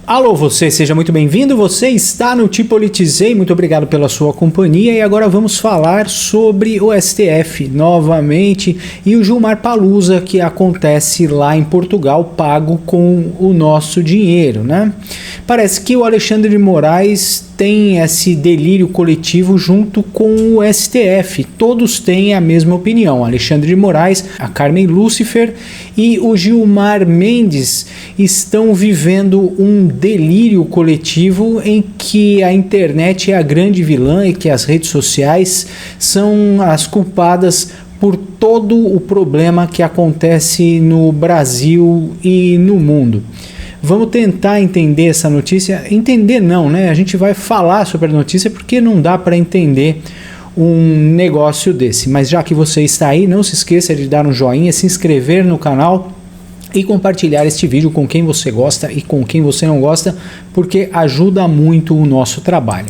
Alô, você, seja muito bem-vindo, você está no Te Politizei, muito obrigado pela sua companhia e agora vamos falar sobre o STF novamente e o Gilmar Palusa que acontece lá em Portugal pago com o nosso dinheiro, né? Parece que o Alexandre de Moraes tem esse delírio coletivo junto com o STF, todos têm a mesma opinião, Alexandre de Moraes, a Carmen Lúcifer e o Gilmar Mendes estão vivendo um delírio coletivo em que a internet é a grande vilã e que as redes sociais são as culpadas por todo o problema que acontece no Brasil e no mundo. Vamos tentar entender essa notícia. Entender não, né? A gente vai falar sobre a notícia porque não dá para entender um negócio desse. Mas já que você está aí, não se esqueça de dar um joinha, se inscrever no canal e compartilhar este vídeo com quem você gosta e com quem você não gosta, porque ajuda muito o nosso trabalho.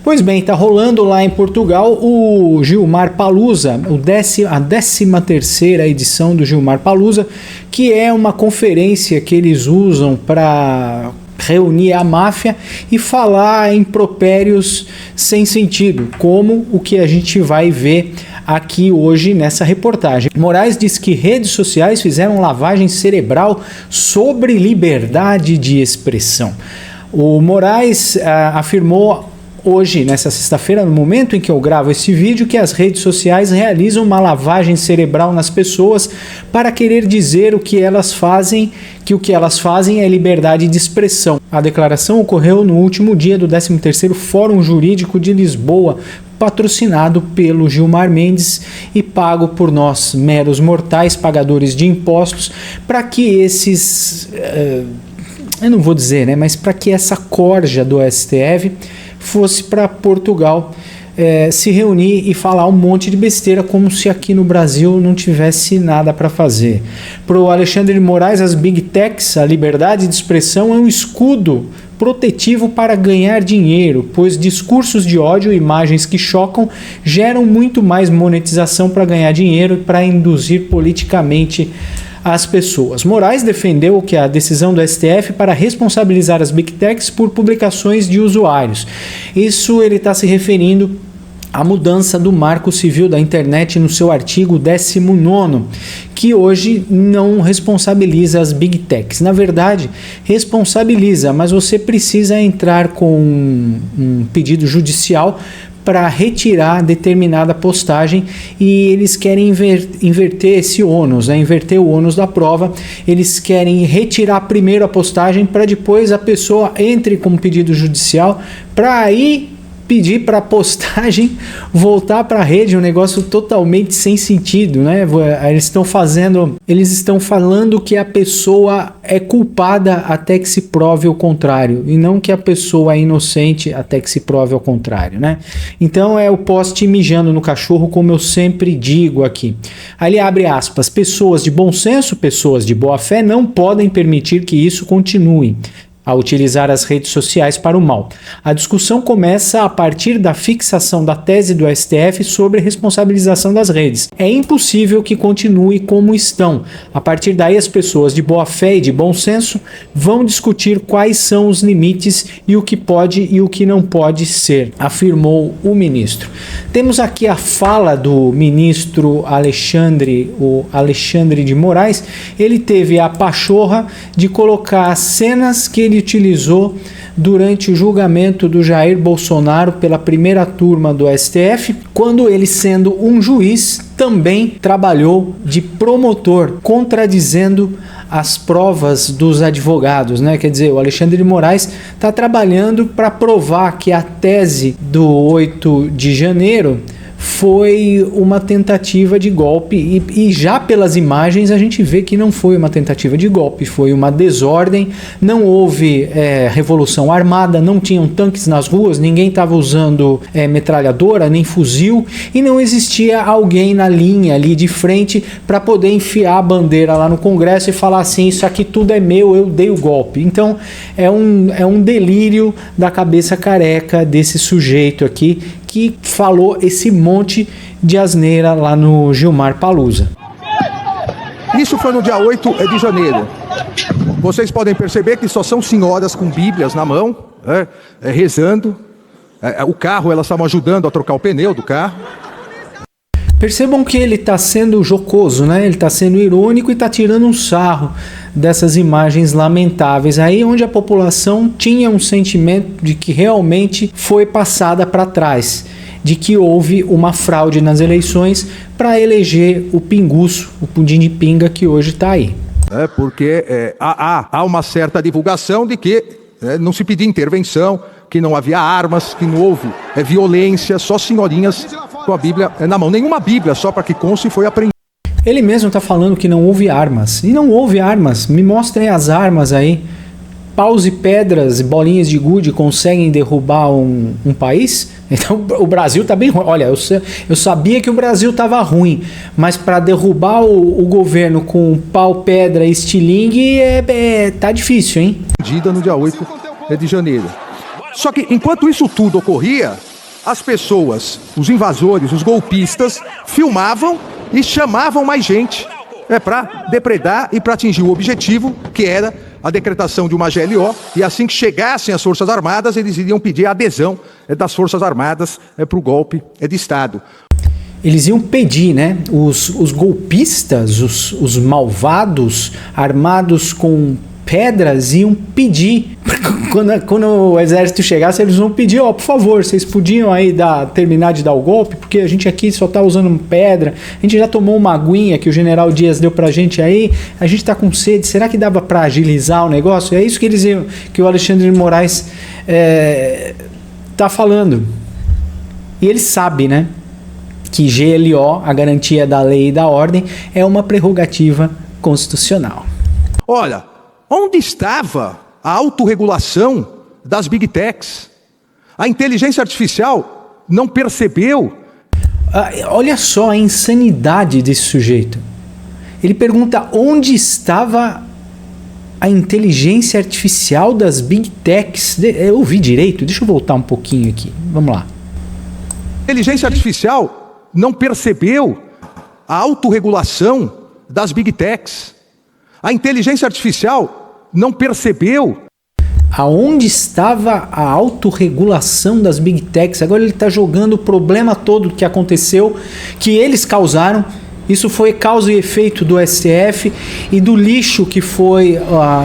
Pois bem, está rolando lá em Portugal o Gilmar Palusa, a 13ª edição do Gilmar Palusa, que é uma conferência que eles usam para reunir a máfia e falar impropérios sem sentido, como o que a gente vai ver aqui hoje nessa reportagem. Moraes diz que redes sociais fizeram lavagem cerebral sobre liberdade de expressão. O Moraes afirmou hoje, nessa sexta-feira, no momento em que eu gravo esse vídeo, que as redes sociais realizam uma lavagem cerebral nas pessoas para querer dizer o que elas fazem, que o que elas fazem é liberdade de expressão. A declaração ocorreu no último dia do 13º Fórum Jurídico de Lisboa, patrocinado pelo Gilmar Mendes e pago por nós, meros mortais, pagadores de impostos, para que esses... eu não vou dizer, né, mas para que essa corja do STF fosse para Portugal se reunir e falar um monte de besteira, como se aqui no Brasil não tivesse nada para fazer. Para o Alexandre de Moraes, as Big Techs, a liberdade de expressão é um escudo protetivo para ganhar dinheiro, pois discursos de ódio e imagens que chocam geram muito mais monetização para ganhar dinheiro e para induzir politicamente as pessoas. Moraes defendeu que a decisão do STF para responsabilizar as Big Techs por publicações de usuários. Isso ele está se referindo à mudança do Marco Civil da Internet no seu artigo 19º, que hoje não responsabiliza as Big Techs. Na verdade, responsabiliza, mas você precisa entrar com um pedido judicial para retirar determinada postagem e eles querem inverter esse ônus, né? Inverter o ônus da prova. Eles querem retirar primeiro a postagem para depois a pessoa entre com um pedido judicial para aí pedir para a postagem voltar para a rede, um negócio totalmente sem sentido, né? Eles estão falando que a pessoa é culpada até que se prove o contrário, e não que a pessoa é inocente até que se prove o contrário, né? Então é o poste mijando no cachorro, como eu sempre digo aqui. Ali abre aspas, pessoas de bom senso, pessoas de boa fé não podem permitir que isso continue a utilizar as redes sociais para o mal. A discussão começa a partir da fixação da tese do STF sobre responsabilização das redes. É impossível que continue como estão. A partir daí, as pessoas de boa fé e de bom senso vão discutir quais são os limites e o que pode e o que não pode ser, afirmou o ministro. Temos aqui a fala do ministro Alexandre de Moraes. Ele teve a pachorra de colocar cenas que ele utilizou durante o julgamento do Jair Bolsonaro pela primeira turma do STF, quando ele, sendo um juiz, também trabalhou de promotor, contradizendo as provas dos advogados, né? Quer dizer, o Alexandre de Moraes está trabalhando para provar que a tese do 8 de janeiro foi uma tentativa de golpe e já pelas imagens a gente vê que não foi uma tentativa de golpe, foi uma desordem, não houve revolução armada, não tinham tanques nas ruas, ninguém estava usando metralhadora nem fuzil e não existia alguém na linha ali de frente para poder enfiar a bandeira lá no Congresso e falar assim, isso aqui tudo é meu, eu dei o golpe. Então é um delírio da cabeça careca desse sujeito aqui que falou esse monte de asneira lá no Gilmar Palusa. Isso foi no dia 8 de janeiro. vocês podem perceber que só são senhoras com bíblias na mão, rezando. O carro, elas estavam ajudando a trocar o pneu do carro. Percebam que ele está sendo jocoso, né? Ele está sendo irônico e está tirando um sarro dessas imagens lamentáveis. Aí onde a população tinha um sentimento de que realmente foi passada para trás, de que houve uma fraude nas eleições para eleger o pinguço, o pudim de pinga que hoje está aí. Porque há uma certa divulgação de que não se pedia intervenção, que não havia armas, que não houve violência, só senhorinhas com a Bíblia na mão. Nenhuma Bíblia, só para que conste, foi apreendida. Ele mesmo está falando que não houve armas. E não houve armas. Me mostrem as armas aí. Paus e pedras e bolinhas de gude conseguem derrubar um país? Então o Brasil está bem ruim. Olha, eu sabia que o Brasil estava ruim, mas para derrubar o governo com pau, pedra e estilingue tá difícil, hein? No dia 8 de janeiro. Só que enquanto isso tudo ocorria, as pessoas, os invasores, os golpistas, filmavam e chamavam mais gente para depredar e para atingir o objetivo, que era a decretação de uma GLO, e assim que chegassem as Forças Armadas, eles iriam pedir a adesão das Forças Armadas para o golpe de Estado. Eles iam pedir, né? Os golpistas, os malvados, armados com pedras, iam pedir. Quando o exército chegasse, eles vão pedir, por favor, vocês podiam aí terminar de dar o golpe, porque a gente aqui só tá usando pedra, a gente já tomou uma aguinha que o general Dias deu pra gente aí, a gente tá com sede, será que dava pra agilizar o negócio? É isso que o Alexandre de Moraes tá falando. E ele sabe, né, que GLO, a garantia da lei e da ordem, é uma prerrogativa constitucional. Olha, onde estava a autorregulação das Big Techs? A inteligência artificial não percebeu. Olha só a insanidade desse sujeito. Ele pergunta onde estava a inteligência artificial das Big Techs. Eu ouvi direito? Deixa eu voltar um pouquinho aqui. Vamos lá. A inteligência artificial não percebeu a autorregulação das Big Techs. A inteligência artificial não percebeu. Aonde estava a autorregulação das Big Techs? Agora ele está jogando o problema todo que aconteceu, que eles causaram. Isso foi causa e efeito do STF e do lixo que foi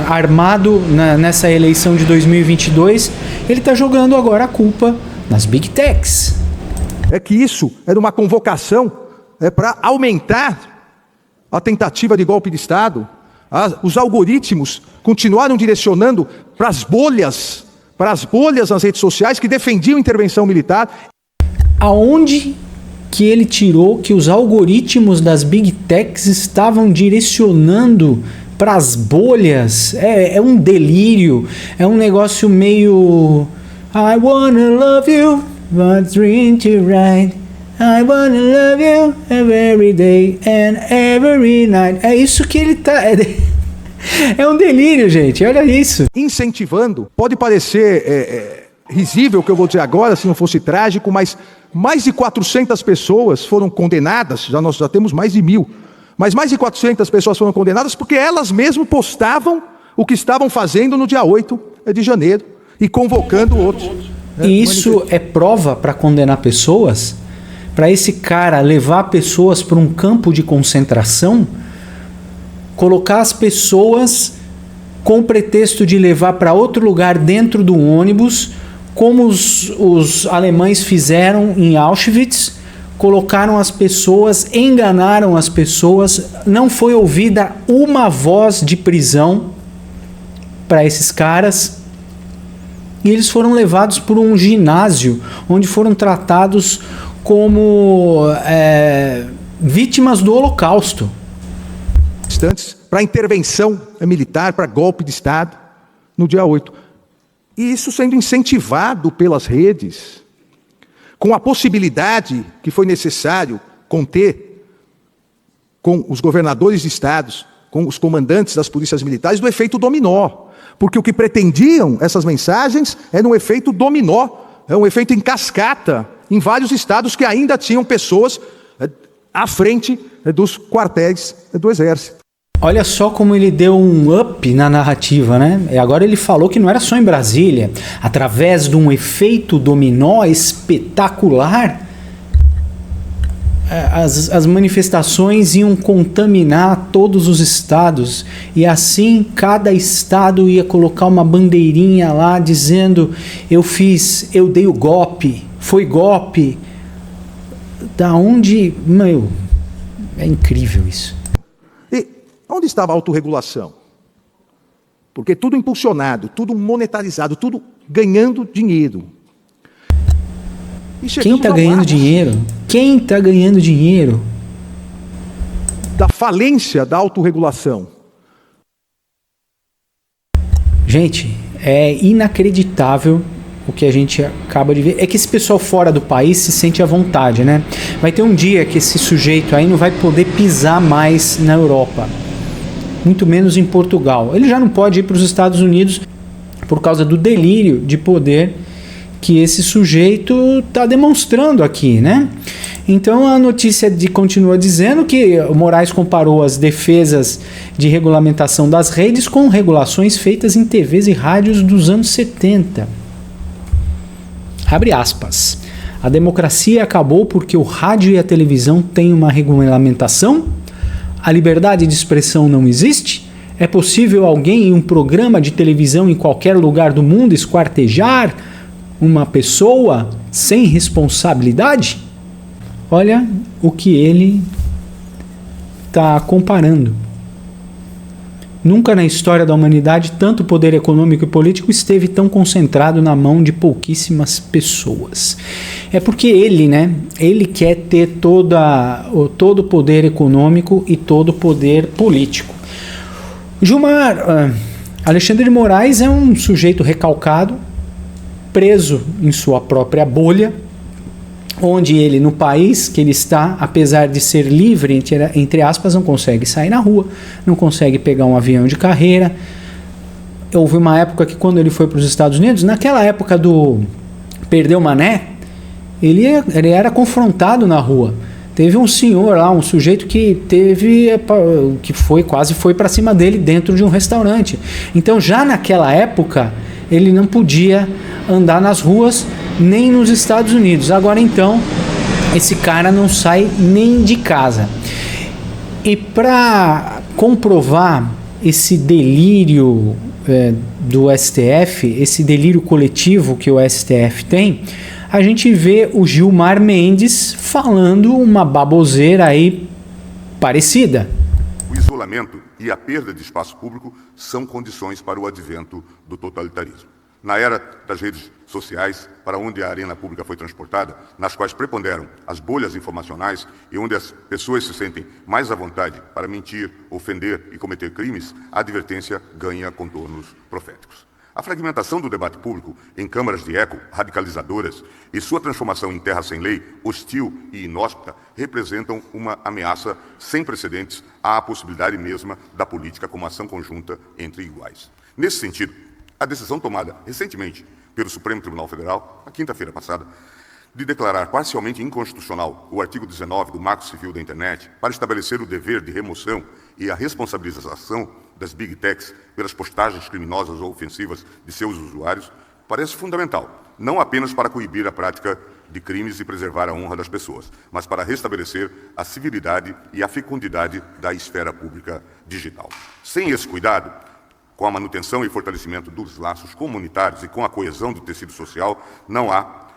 armado nessa eleição de 2022. Ele está jogando agora a culpa nas Big Techs. É que isso era uma convocação para aumentar a tentativa de golpe de Estado. Os algoritmos continuaram direcionando para as bolhas nas redes sociais que defendiam intervenção militar. Aonde que ele tirou que os algoritmos das Big Techs estavam direcionando para as bolhas? É um delírio, é um negócio meio... I wanna love you, but dream to ride. I wanna love you every day and every night. É isso que ele tá... É um delírio, gente. Olha isso. Incentivando. Pode parecer risível o que eu vou dizer agora, se não fosse trágico, mas mais de 400 pessoas foram condenadas. Nós já temos mais de 1.000. Mas mais de 400 pessoas foram condenadas porque elas mesmo postavam o que estavam fazendo no dia 8 de janeiro e convocando outros. E isso é prova para condenar pessoas? Para esse cara levar pessoas para um campo de concentração? Colocar as pessoas com o pretexto de levar para outro lugar dentro do ônibus, como os alemães fizeram em Auschwitz, colocaram as pessoas, enganaram as pessoas, não foi ouvida uma voz de prisão para esses caras, e eles foram levados por um ginásio, onde foram tratados como vítimas do Holocausto. Para intervenção militar, para golpe de Estado, no dia 8. E isso sendo incentivado pelas redes, com a possibilidade que foi necessário conter com os governadores de estados, com os comandantes das polícias militares, do efeito dominó. Porque o que pretendiam essas mensagens era um efeito dominó, um efeito em cascata, em vários estados que ainda tinham pessoas à frente dos quartéis do Exército. Olha só como ele deu um up na narrativa, né? E agora ele falou que não era só em Brasília. Através de um efeito dominó espetacular, as manifestações iam contaminar todos os estados. E assim, cada estado ia colocar uma bandeirinha lá dizendo: eu dei o golpe, foi golpe. Da onde... Meu, é incrível isso. E onde estava a autorregulação? Porque tudo impulsionado, tudo monetarizado, tudo ganhando dinheiro. Quem está ganhando dinheiro? Quem está ganhando dinheiro? Da falência da autorregulação. Gente, é inacreditável o que a gente acaba de ver. É que esse pessoal fora do país se sente à vontade, né? Vai ter um dia que esse sujeito aí não vai poder pisar mais na Europa, muito menos em Portugal. Ele já não pode ir para os Estados Unidos por causa do delírio de poder que esse sujeito está demonstrando aqui, né? Então a notícia continua dizendo que o Moraes comparou as defesas de regulamentação das redes com regulações feitas em TVs e rádios dos anos 70. Abre aspas. A democracia acabou porque o rádio e a televisão têm uma regulamentação? A liberdade de expressão não existe? É possível alguém em um programa de televisão em qualquer lugar do mundo esquartejar uma pessoa sem responsabilidade? Olha o que ele está comparando. Nunca na história da humanidade tanto poder econômico e político esteve tão concentrado na mão de pouquíssimas pessoas. É porque ele, né? Ele quer ter todo o poder econômico e todo o poder político. Alexandre de Moraes é um sujeito recalcado, preso em sua própria bolha, onde ele, no país que ele está, apesar de ser livre, entre aspas, não consegue sair na rua, não consegue pegar um avião de carreira. Houve uma época que quando ele foi para os Estados Unidos, naquela época do Perdeu Mané, ele era confrontado na rua. Teve um senhor lá, um sujeito que quase foi para cima dele dentro de um restaurante. Então já naquela época ele não podia andar nas ruas nem nos Estados Unidos. Agora então esse cara não sai nem de casa. E para comprovar esse delírio do STF, esse delírio coletivo que o STF tem, a gente vê o Gilmar Mendes falando uma baboseira aí parecida. O isolamento e a perda de espaço público são condições para o advento do totalitarismo. Na era das redes sociais, para onde a arena pública foi transportada, nas quais preponderam as bolhas informacionais e onde as pessoas se sentem mais à vontade para mentir, ofender e cometer crimes, a advertência ganha contornos proféticos. A fragmentação do debate público em câmaras de eco radicalizadoras e sua transformação em terra sem lei, hostil e inóspita, representam uma ameaça sem precedentes à possibilidade mesma da política como ação conjunta entre iguais. Nesse sentido, a decisão tomada recentemente pelo Supremo Tribunal Federal, na quinta-feira passada, de declarar parcialmente inconstitucional o artigo 19 do Marco Civil da Internet para estabelecer o dever de remoção e a responsabilização das Big Techs pelas postagens criminosas ou ofensivas de seus usuários, parece fundamental, não apenas para coibir a prática de crimes e preservar a honra das pessoas, mas para restabelecer a civilidade e a fecundidade da esfera pública digital. Sem esse cuidado, com a manutenção e fortalecimento dos laços comunitários e com a coesão do tecido social, não há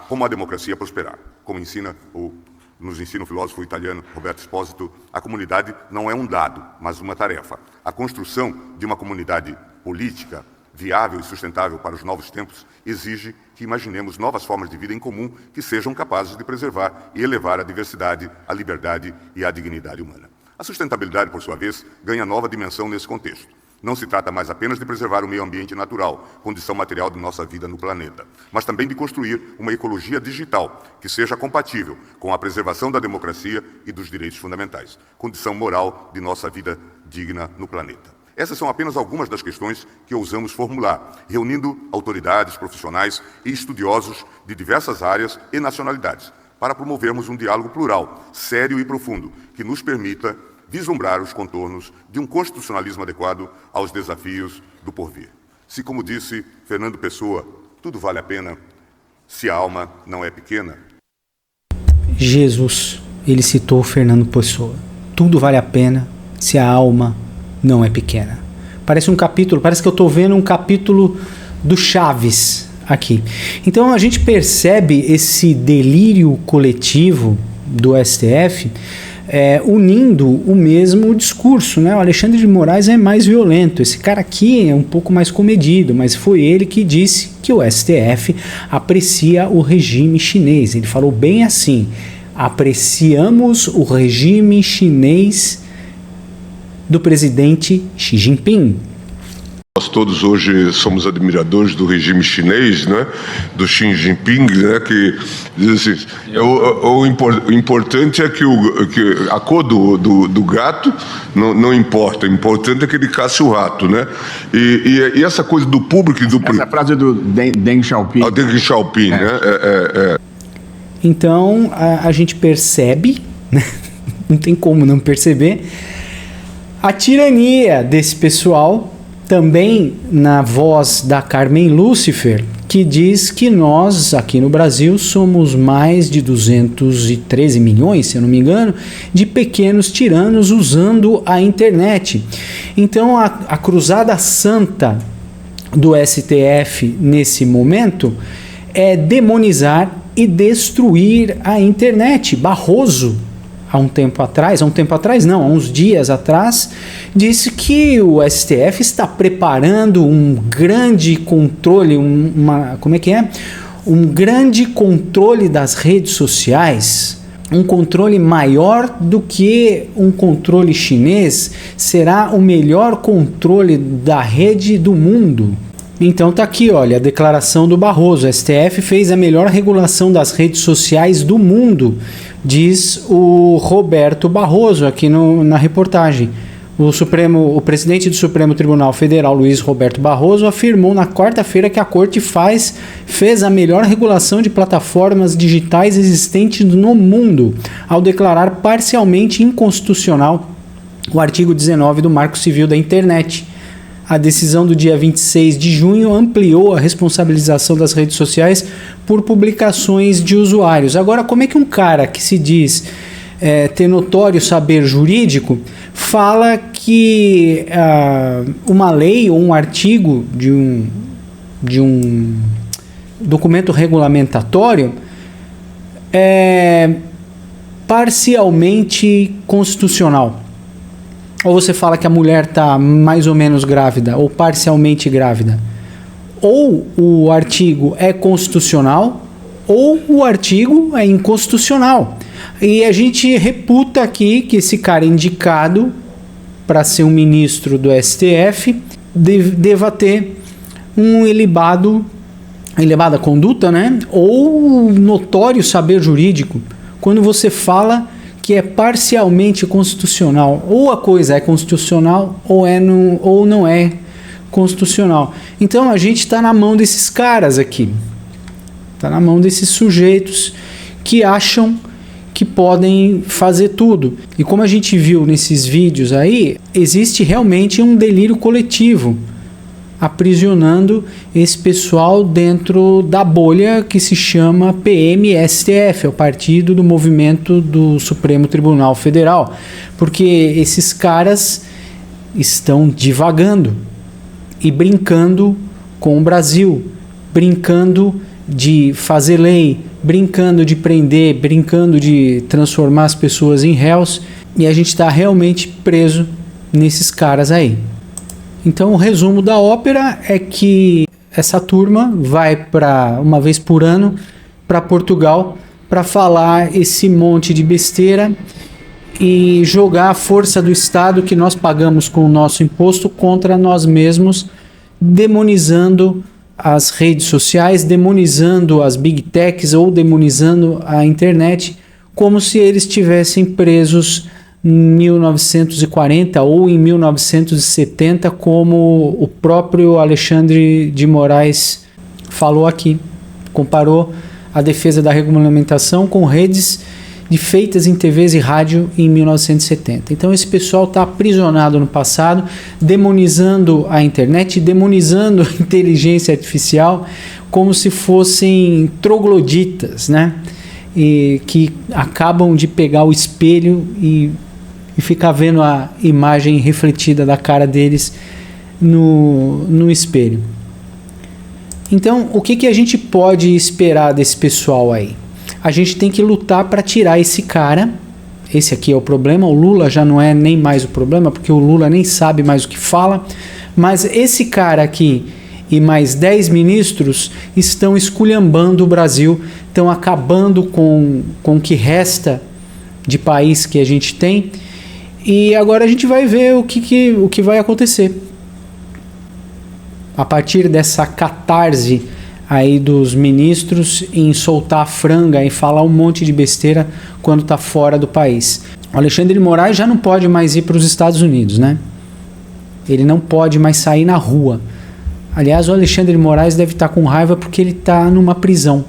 como a democracia prosperar. Como nos ensina o filósofo italiano Roberto Esposito, a comunidade não é um dado, mas uma tarefa. A construção de uma comunidade política viável e sustentável para os novos tempos exige que imaginemos novas formas de vida em comum que sejam capazes de preservar e elevar a diversidade, a liberdade e a dignidade humana. A sustentabilidade, por sua vez, ganha nova dimensão nesse contexto. Não se trata mais apenas de preservar o meio ambiente natural, condição material de nossa vida no planeta, mas também de construir uma ecologia digital que seja compatível com a preservação da democracia e dos direitos fundamentais, condição moral de nossa vida digna no planeta. Essas são apenas algumas das questões que ousamos formular, reunindo autoridades, profissionais e estudiosos de diversas áreas e nacionalidades, para promovermos um diálogo plural, sério e profundo, que nos permita vislumbrar os contornos de um constitucionalismo adequado aos desafios do porvir. Se, como disse Fernando Pessoa, tudo vale a pena se a alma não é pequena. Jesus, ele citou Fernando Pessoa. Tudo vale a pena se a alma não é pequena. Parece um capítulo, parece que eu estou vendo um capítulo do Chaves aqui. Então a gente percebe esse delírio coletivo do STF unindo o mesmo discurso, né? O Alexandre de Moraes é mais violento, esse cara aqui é um pouco mais comedido, mas foi ele que disse que o STF aprecia o regime chinês. Ele falou bem assim: apreciamos o regime chinês do presidente Xi Jinping. Nós todos hoje somos admiradores do regime chinês, né, do Xi Jinping, né, que diz assim, o importante é que a cor do gato não importa, o importante é que ele caça o rato, né? E essa coisa do público e do... Essa frase do Deng Xiaoping. Deng Xiaoping, né? Então a gente percebe, né? Não tem como não perceber, a tirania desse pessoal, também na voz da Carmen Lúcifer, que diz que nós, aqui no Brasil, somos mais de 213 milhões, se eu não me engano, de pequenos tiranos usando a internet. Então, a cruzada santa do STF nesse momento é demonizar e destruir a internet. Barroso, há uns dias atrás, disse que o STF está preparando um grande controle, um grande controle das redes sociais, um controle maior do que um controle chinês, será o melhor controle da rede do mundo. Então tá aqui, olha, a declaração do Barroso: o STF fez a melhor regulação das redes sociais do mundo, diz o Roberto Barroso aqui na reportagem. O presidente do Supremo Tribunal Federal, Luiz Roberto Barroso, afirmou na quarta-feira que a corte fez a melhor regulação de plataformas digitais existentes no mundo, ao declarar parcialmente inconstitucional o artigo 19 do Marco Civil da Internet. A decisão do dia 26 de junho ampliou a responsabilização das redes sociais por publicações de usuários. Agora, como é que um cara que se diz ter notório saber jurídico fala que uma lei ou um artigo de um documento regulamentatório é parcialmente constitucional? Ou você fala que a mulher está mais ou menos grávida, ou parcialmente grávida. Ou o artigo é constitucional, ou o artigo é inconstitucional. E a gente reputa aqui que esse cara indicado para ser um ministro do STF deva ter uma ilibada conduta, né? Ou notório saber jurídico. Quando você fala que é parcialmente constitucional, ou a coisa é constitucional ou não é constitucional. Então a gente está na mão desses caras aqui, está na mão desses sujeitos que acham que podem fazer tudo. E como a gente viu nesses vídeos aí, existe realmente um delírio coletivo aprisionando esse pessoal dentro da bolha que se chama PMSTF, é o Partido do Movimento do Supremo Tribunal Federal, porque esses caras estão divagando e brincando com o Brasil, brincando de fazer lei, brincando de prender, brincando de transformar as pessoas em réus, e a gente está realmente preso nesses caras aí. Então o resumo da ópera é que essa turma vai uma vez por ano para Portugal para falar esse monte de besteira e jogar a força do Estado que nós pagamos com o nosso imposto contra nós mesmos, demonizando as redes sociais, demonizando as big techs ou demonizando a internet, como se eles estivessem presos em 1940 ou em 1970, como o próprio Alexandre de Moraes falou aqui. Comparou a defesa da regulamentação com redes de feitas em TVs e rádio em 1970. Então esse pessoal está aprisionado no passado, demonizando a internet, demonizando a inteligência artificial como se fossem trogloditas, né? E que acabam de pegar o espelho e ficar vendo a imagem refletida da cara deles no espelho. Então, o que a gente pode esperar desse pessoal aí? A gente tem que lutar para tirar esse cara. Esse aqui é o problema. O Lula já não é nem mais o problema, porque o Lula nem sabe mais o que fala. Mas esse cara aqui e mais 10 ministros estão esculhambando o Brasil, estão acabando com o que resta de país que a gente tem. E agora a gente vai ver o que vai acontecer. A partir dessa catarse aí dos ministros em soltar a franga e falar um monte de besteira quando está fora do país. O Alexandre de Moraes já não pode mais ir para os Estados Unidos, né? Ele não pode mais sair na rua. Aliás, o Alexandre de Moraes deve estar com raiva porque ele está numa prisão.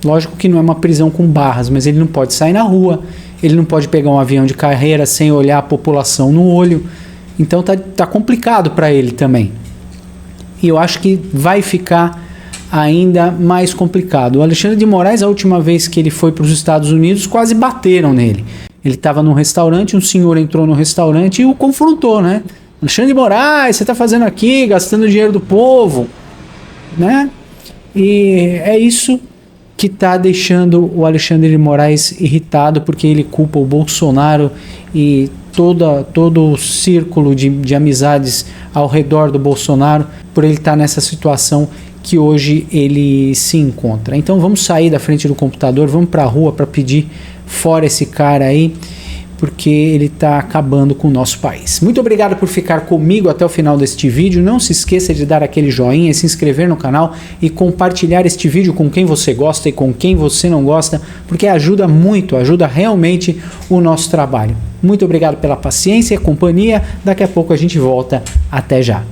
Lógico que não é uma prisão com barras, mas ele não pode sair na rua, ele não pode pegar um avião de carreira sem olhar a população no olho. Então tá complicado para ele também. E eu acho que vai ficar ainda mais complicado. O Alexandre de Moraes, a última vez que ele foi para os Estados Unidos, quase bateram nele. Ele estava num restaurante, um senhor entrou no restaurante e o confrontou, né? Alexandre de Moraes, você está fazendo aqui, gastando dinheiro do povo, né? E é isso que está deixando o Alexandre de Moraes irritado, porque ele culpa o Bolsonaro e todo o círculo de amizades ao redor do Bolsonaro por ele estar nessa situação que hoje ele se encontra. Então vamos sair da frente do computador, vamos para a rua para pedir fora esse cara aí, porque ele está acabando com o nosso país. Muito obrigado por ficar comigo até o final deste vídeo. Não se esqueça de dar aquele joinha, se inscrever no canal e compartilhar este vídeo com quem você gosta e com quem você não gosta, porque ajuda muito, ajuda realmente o nosso trabalho. Muito obrigado pela paciência e companhia. Daqui a pouco a gente volta. Até já.